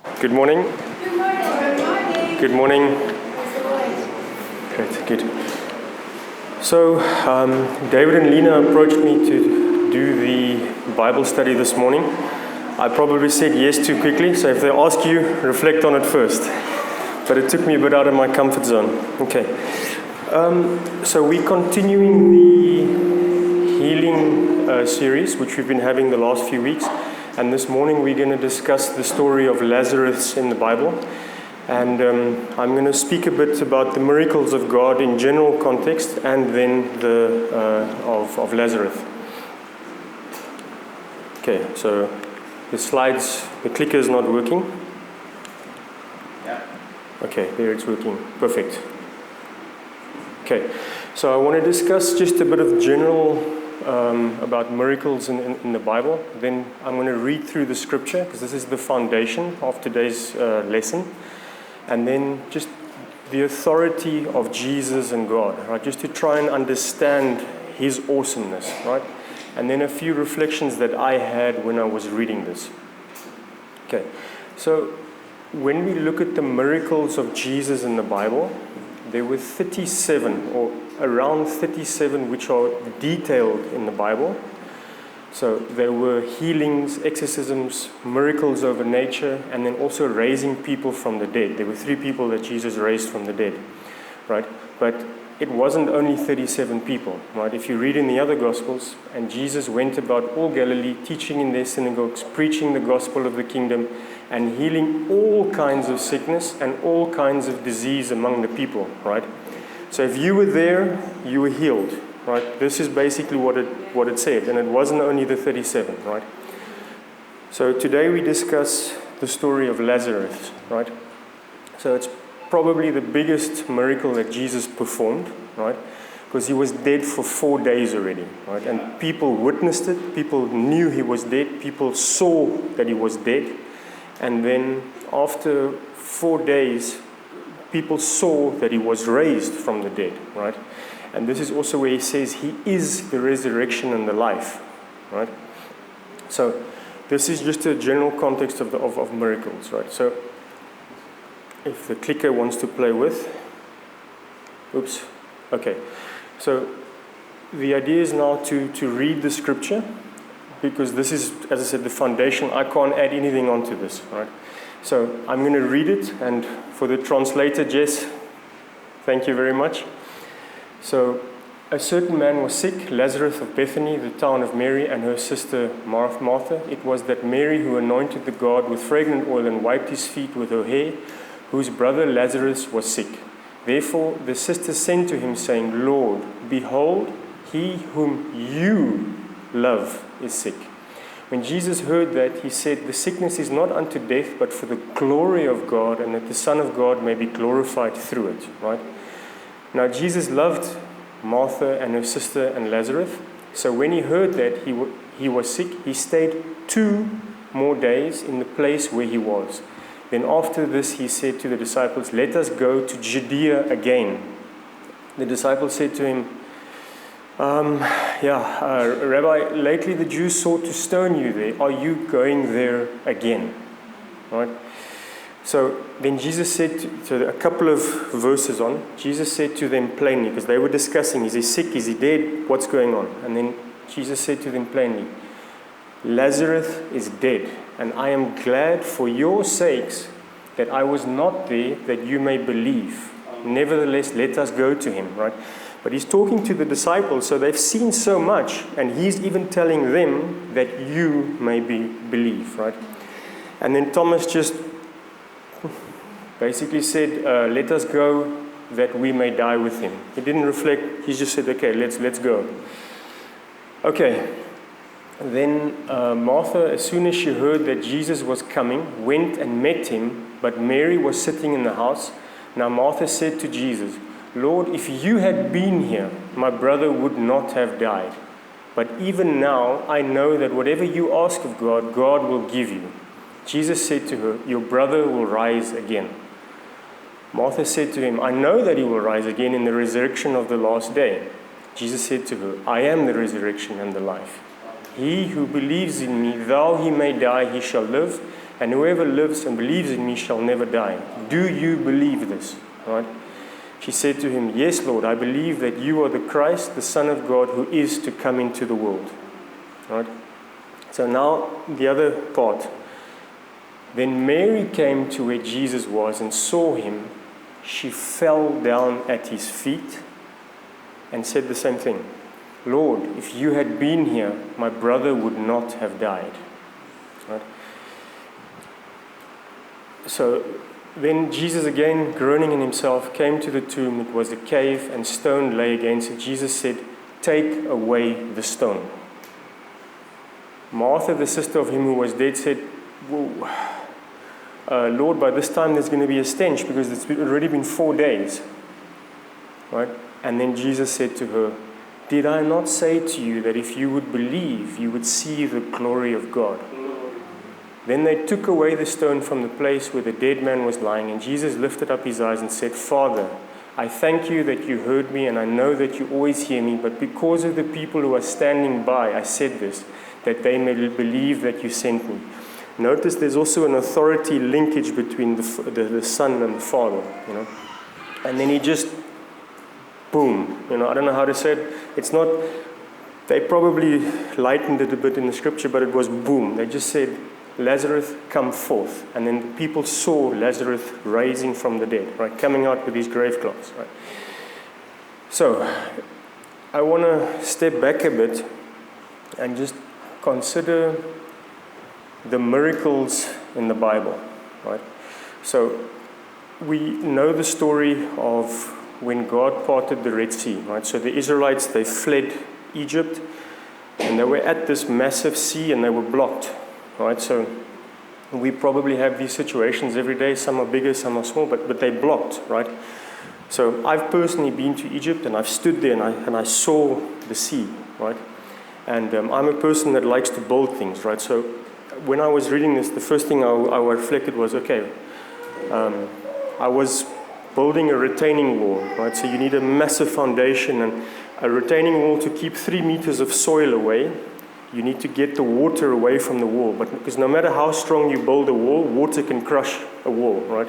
Good morning. Good morning. Good morning. Great, good. So, David and Lena approached me to do the Bible study this morning. I probably said yes too quickly, so if they ask you, reflect on it first. But it took me a bit out of my comfort zone. Okay. So we're continuing the healing series, which we've been having the last few weeks. And this morning we're going to discuss the story of Lazarus in the Bible. And I'm going to speak a bit about the miracles of God in general context, and then of Lazarus. Okay, so the slides, the clicker is not working. Yeah. Okay, there it's working. Perfect. Okay, so I want to discuss just a bit of general about miracles in the Bible. Then I'm going to read through the scripture, because this is the foundation of today's lesson. And then just the authority of Jesus and God, right? Just to try and understand His awesomeness, right? And then a few reflections that I had when I was reading this. Okay, so when we look at the miracles of Jesus in the Bible, there were 37 or around 37 which are detailed in the Bible. So there were healings, exorcisms, miracles over nature, and then also raising people from the dead. There were 3 people that Jesus raised from the dead, right? But it wasn't only 37 people, right? If you read in the other Gospels, and Jesus went about all Galilee, teaching in their synagogues, preaching the gospel of the kingdom, and healing all kinds of sickness and all kinds of disease among the people, right? So if you were there, you were healed, right? This is basically what it said, and it wasn't only the 37, right? So today we discuss the story of Lazarus, right? So it's probably the biggest miracle that Jesus performed, right? Because he was dead for 4 days already, right? And people witnessed it, people knew he was dead, people saw that he was dead, and then after 4 days, people saw that he was raised from the dead, right? And this is also where he says he is the resurrection and the life, right? So this is just a general context of miracles, right? So if the clicker wants to play with, oops, okay. So the idea is now to read the scripture, because this is, as I said, the foundation. I can't add anything onto this, right? So I'm going to read it, and for the translator, Jess, thank you very much. So, a certain man was sick, Lazarus of Bethany, the town of Mary and her sister Martha. It was that Mary who anointed the God with fragrant oil and wiped his feet with her hair, whose brother Lazarus was sick. Therefore the sister sent to him, saying, Lord, behold, he whom you love is sick. When Jesus heard that, he said, the sickness is not unto death, but for the glory of God, and that the Son of God may be glorified through it, right? Now, Jesus loved Martha and her sister and Lazarus. So when he heard that he was sick, he stayed 2 more days in the place where he was. Then after this, he said to the disciples, let us go to Judea again. The disciples said to him, Rabbi, lately the Jews sought to stone you there. Are you going there again? Right? So then Jesus said, so a couple of verses on, Jesus said to them plainly, because they were discussing, is he sick, is he dead, what's going on? And then Jesus said to them plainly, Lazarus is dead, and I am glad for your sakes that I was not there, that you may believe. Nevertheless, let us go to him, right? But he's talking to the disciples, so they've seen so much, and he's even telling them that you may believe, right? And then Thomas just basically said, let us go that we may die with him. He didn't reflect, he just said, okay, let's go. Okay, then Martha, as soon as she heard that Jesus was coming, went and met him, but Mary was sitting in the house. Now Martha said to Jesus, Lord, if you had been here, my brother would not have died. But even now, I know that whatever you ask of God, God will give you. Jesus said to her, your brother will rise again. Martha said to him, I know that he will rise again in the resurrection of the last day. Jesus said to her, I am the resurrection and the life. He who believes in me, though he may die, he shall live. and whoever lives and believes in me shall never die. Do you believe this? Right? She said to him, yes, Lord, I believe that you are the Christ, the Son of God, who is to come into the world. Right? So now the other part. Then Mary came to where Jesus was and saw him. She fell down at his feet and said the same thing. Lord, if you had been here, my brother would not have died. Right? So then Jesus, again groaning in himself, came to the tomb. It was a cave, and stone lay against it. Jesus said, take away the stone. Martha, the sister of him who was dead, said, Lord, by this time there's going to be a stench because it's already been 4 days. Right? And then Jesus said to her, did I not say to you that if you would believe, you would see the glory of God? Then they took away the stone from the place where the dead man was lying, and Jesus lifted up his eyes and said, Father, I thank you that you heard me, and I know that you always hear me, but because of the people who are standing by, I said this, that they may believe that you sent me. Notice there's also an authority linkage between the Son and the Father, you know. And then he just, boom, you know, I don't know how to say it. It's not, they probably lightened it a bit in the scripture, but it was boom. They just said, Lazarus, come forth. And then the people saw Lazarus rising from the dead, right, coming out with his grave clothes, right. So, I want to step back a bit and just consider the miracles in the Bible, right? So, we know the story of when God parted the Red Sea, right? So the Israelites, they fled Egypt, and they were at this massive sea, and they were blocked, right? So we probably have these situations every day. Some are bigger, some are small, but they're blocked, right? So I've personally been to Egypt, and I've stood there, and I saw the sea, right? And I'm a person that likes to build things, right? So when I was reading this, the first thing I reflected was, okay, I was building a retaining wall, right? So you need a massive foundation and a retaining wall to keep 3 meters of soil away. You need to get the water away from the wall, but because no matter how strong you build a wall, water can crush a wall, right?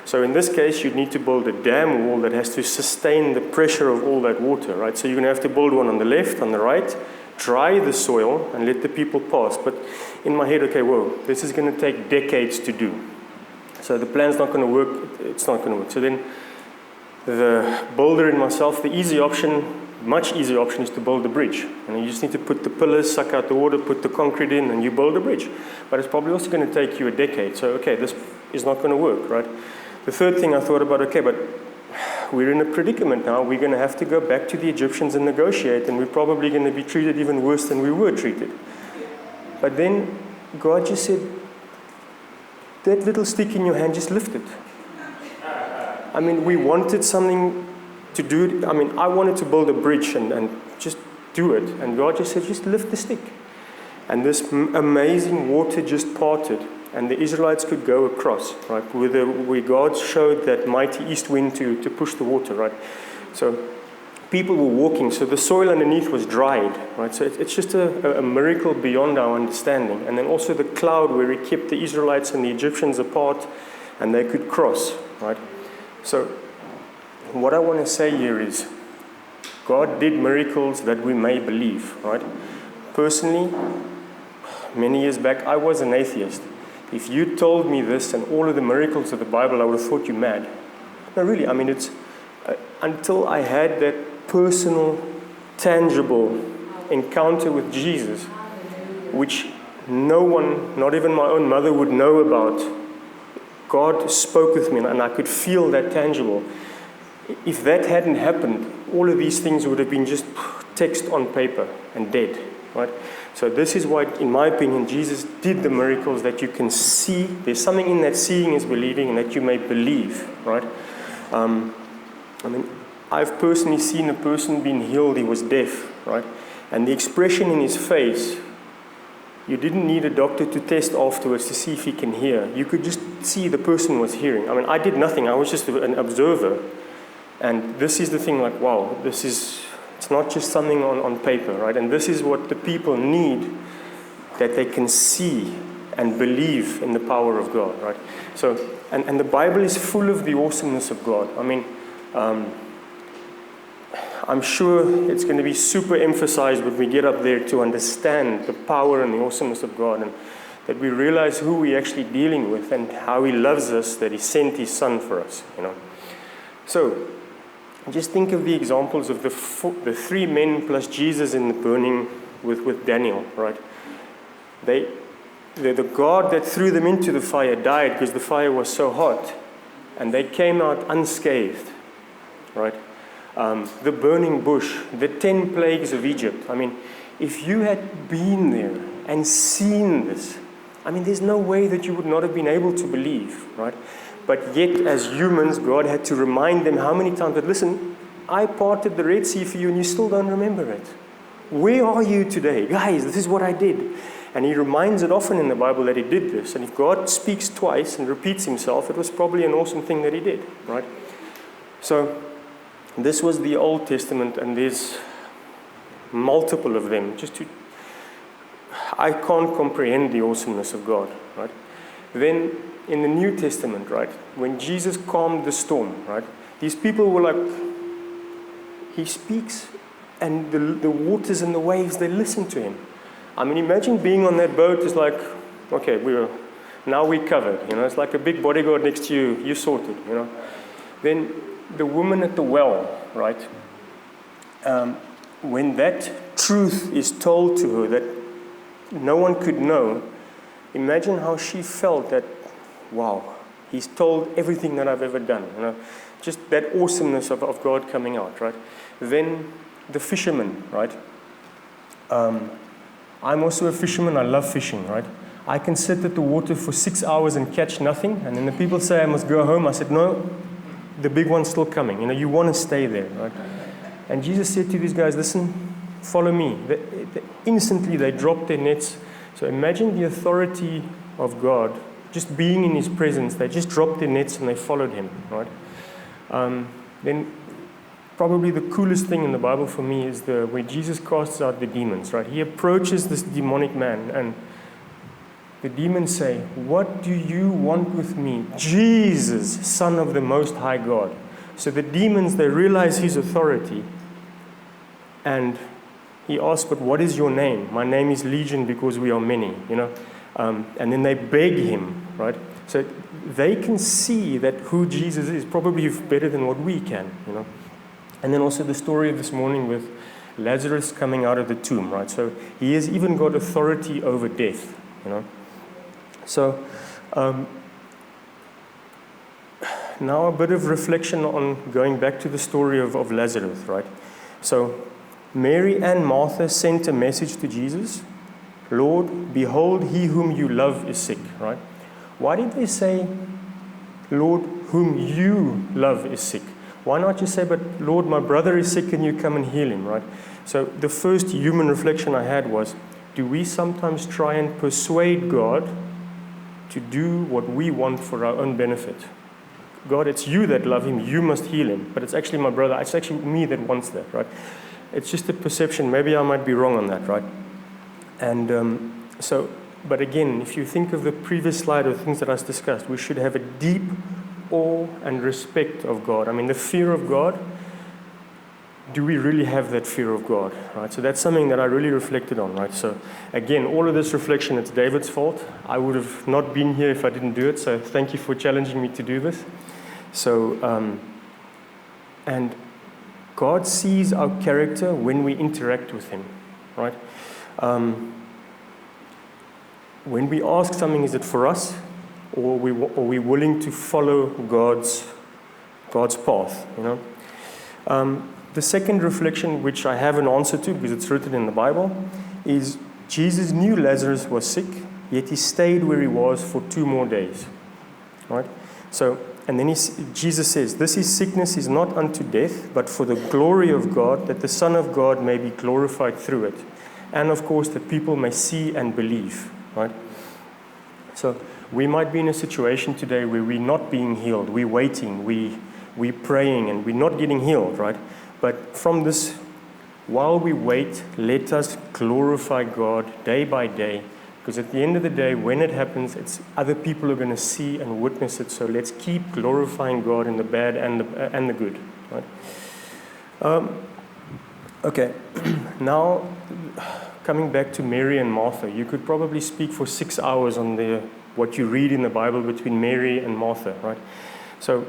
So in this case, you need to build a dam wall that has to sustain the pressure of all that water, right? So you're going to have to build one on the left, on the right, dry the soil and let the people pass. But in my head, okay, whoa, this is going to take decades to do. So the plan's not going to work, it's not going to work. So then the builder in myself, the easy option, much easier option is to build a bridge. And you just need to put the pillars, suck out the water, put the concrete in, and you build a bridge. But it's probably also going to take you a decade. So, okay, this is not going to work, right? The third thing I thought about, okay, but we're in a predicament now. We're going to have to go back to the Egyptians and negotiate, and we're probably going to be treated even worse than we were treated. But then God just said, that little stick in your hand, just lift it. I mean, we wanted something to do. I mean, I wanted to build a bridge and just do it. And God just said, just lift the stick. And this amazing water just parted. And the Israelites could go across, right? Where God showed that mighty east wind to push the water, right? So people were walking. So the soil underneath was dried, right? So it's just a miracle beyond our understanding. And then also the cloud where He kept the Israelites and the Egyptians apart, and they could cross, right? So what I want to say here is God did miracles that we may believe, right? Personally, many years back, I was an atheist. If you told me this and all of the miracles of the Bible, I would have thought you mad. No, really, I mean, it's until I had that personal, tangible encounter with Jesus, which no one, not even my own mother, would know about. God spoke with me, and I could feel that tangible. If that hadn't happened, all of these things would have been just text on paper and dead, right? So this is why, in my opinion, Jesus did the miracles that you can see. There's something in that seeing is believing, and that you may believe, right? I mean, I've personally seen a person being healed. He was deaf, right? And the expression in his face, you didn't need a doctor to test afterwards to see if he can hear. You could just see the person was hearing. I mean, I did nothing. I was just an observer. And this is the thing, like, wow, it's not just something on paper, right? And this is what the people need, that they can see and believe in the power of God, right? So, and the Bible is full of the awesomeness of God. I mean, I'm sure it's going to be super emphasized when we get up there to understand the power and the awesomeness of God, and that we realize who we're actually dealing with and how He loves us, that He sent His Son for us, you know. So, just think of the examples of the three men plus Jesus in the burning with Daniel, right? The God that threw them into the fire died because the fire was so hot, and they came out unscathed, right? The burning bush, the 10 plagues of Egypt. I mean, if you had been there and seen this, I mean, there's no way that you would not have been able to believe, right? But yet, as humans, God had to remind them how many times that, listen, I parted the Red Sea for you and you still don't remember it. Where are you today? Guys, this is what I did. And He reminds it often in the Bible that He did this. And if God speaks twice and repeats Himself, it was probably an awesome thing that He did, right? So, this was the Old Testament, and there's multiple of them. I can't comprehend the awesomeness of God, right? Then, in the New Testament, right, when Jesus calmed the storm, right, these people were like, He speaks, and the waters and the waves, they listen to Him. I mean, imagine being on that boat. It's like, okay, now we're covered, you know. It's like a big bodyguard next to you, you're sorted, you know. Then the woman at the well, right, when that truth is told to her that no one could know, imagine how she felt that, wow, He's told everything that I've ever done, you know. Just that awesomeness of God coming out, right? Then the fisherman, right? I'm also a fisherman. I love fishing, right? I can sit at the water for 6 hours and catch nothing, and then the people say I must go home. I said, no, the big one's still coming. You know, you want to stay there, right? And Jesus said to these guys, listen, follow me. Instantly they dropped their nets. So imagine the authority of God, just being in His presence. They just dropped their nets and they followed Him, right? Then probably the coolest thing in the Bible for me is where Jesus casts out the demons, right? He approaches this demonic man, and the demons say, what do you want with me, Jesus, Son of the Most High God? So the demons, they realize His authority, and He asks, but what is your name? My name is Legion, because we are many, you know. And then they beg Him, right? So they can see that who Jesus is, probably better than what we can, you know. And then also the story of this morning with Lazarus coming out of the tomb, right? So He has even got authority over death, you know. So now a bit of reflection on going back to the story of Lazarus, right? So Mary and Martha sent a message to Jesus, Lord, behold, he whom you love is sick, right? Why did they say, Lord, whom you love is sick? Why not just say, but Lord, my brother is sick, and you come and heal him, right? So the first human reflection I had was, do we sometimes try and persuade God to do what we want for our own benefit? God, it's you that love him, you must heal him. But it's actually my brother, it's actually me that wants that, right? It's just a perception. Maybe I might be wrong on that, right? And but again, if you think of the previous slide of things that I discussed, we should have a deep awe and respect of God. I mean, the fear of God, do we really have that fear of God, right? So that's something that I really reflected on, right? So again, all of this reflection, it's David's fault. I would have not been here if I didn't do it, so thank you for challenging me to do this. So, and God sees our character when we interact with him, right? When we ask something, is it for us, or are we willing to follow God's path, you know? The second reflection, which I have an answer to because it's written in the Bible, is Jesus knew Lazarus was sick, yet he stayed where he was for 2 more days, right? So, and then Jesus says, this is sickness is not unto death, but for the glory of God, that the Son of God may be glorified through it. And of course, that people may see and believe, right? So we might be in a situation today where we're not being healed, we're waiting, we're praying, and we're not getting healed, right? But from this, while we wait, let us glorify God day by day, Because at the end of the day, when it happens, it's other people are going to see and witness it. So let's keep glorifying God in the bad and the good. Right? Okay. Now, coming back to Mary and Martha, you could probably speak for 6 hours on what you read in the Bible between Mary and Martha. Right? So,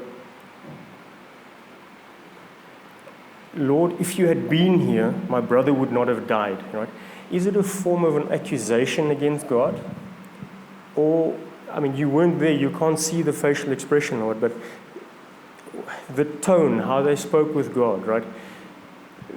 Lord, if you had been here, my brother would not have died. Right? Is it a form of an accusation against God? Or, I mean, you weren't there, you can't see the facial expression or it, but the tone, how they spoke with God, right?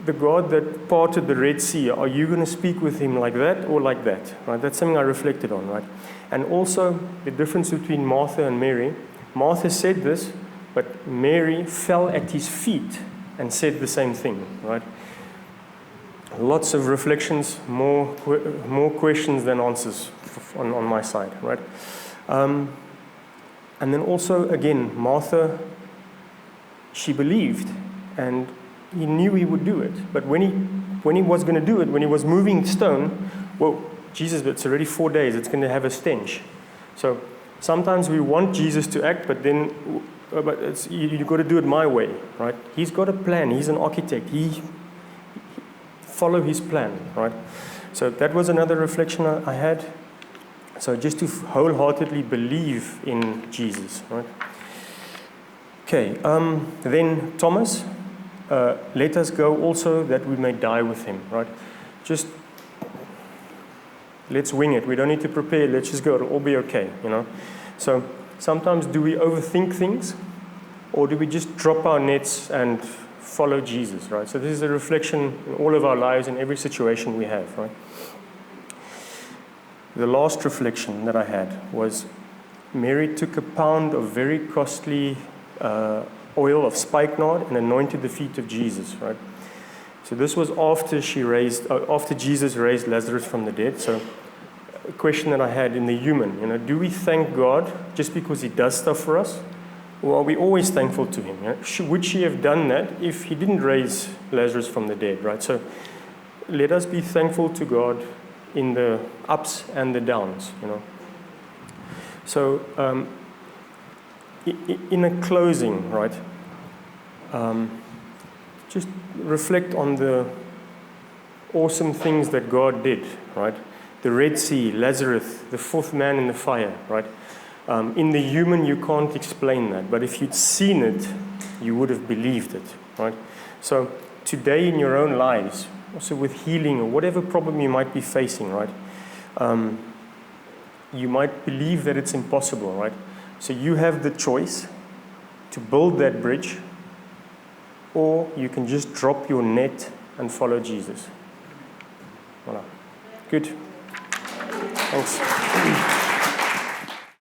The God that parted the Red Sea, are you going to speak with him like that or like that? Right? That's something I reflected on, right? And also, the difference between Martha and Mary. Martha said this, but Mary fell at his feet and said the same thing, right? Lots of reflections, more questions than answers on my side, right? And then also, again, Martha, she believed, and he knew he would do it. But when he was going to do it, when he was moving stone, well, Jesus, but it's already 4 days, it's going to have a stench. So sometimes we want Jesus to act, but then you've got to do it my way, right? He's got a plan. He's an architect. He follow his plan, right? So that was another reflection I had. So just to wholeheartedly believe in Jesus, right? Okay, then Thomas, let us go also that we may die with him, right? Just let's wing it. We don't need to prepare. Let's just go. It'll all be okay, you know? So sometimes do we overthink things, or do we just drop our nets and follow Jesus, right? So this is a reflection in all of our lives, in every situation we have, right? The last reflection that I had was Mary took a pound of very costly oil of spikenard and anointed the feet of Jesus, right? So this was after after Jesus raised Lazarus from the dead. So a question that I had in the human, you know, do we thank God just because he does stuff for us? Or are we always thankful to him? You know? Would she have done that if he didn't raise Lazarus from the dead, right? So let us be thankful to God in the ups and the downs, you know. So in a closing, right, just reflect on the awesome things that God did, right? The Red Sea, Lazarus, the fourth man in the fire, right? In the human, you can't explain that. But if you'd seen it, you would have believed it, right? So today in your own lives, also with healing or whatever problem you might be facing, right? You might believe that it's impossible, right? So you have the choice to build that bridge, or you can just drop your net and follow Jesus. Voilà. Good. Thanks.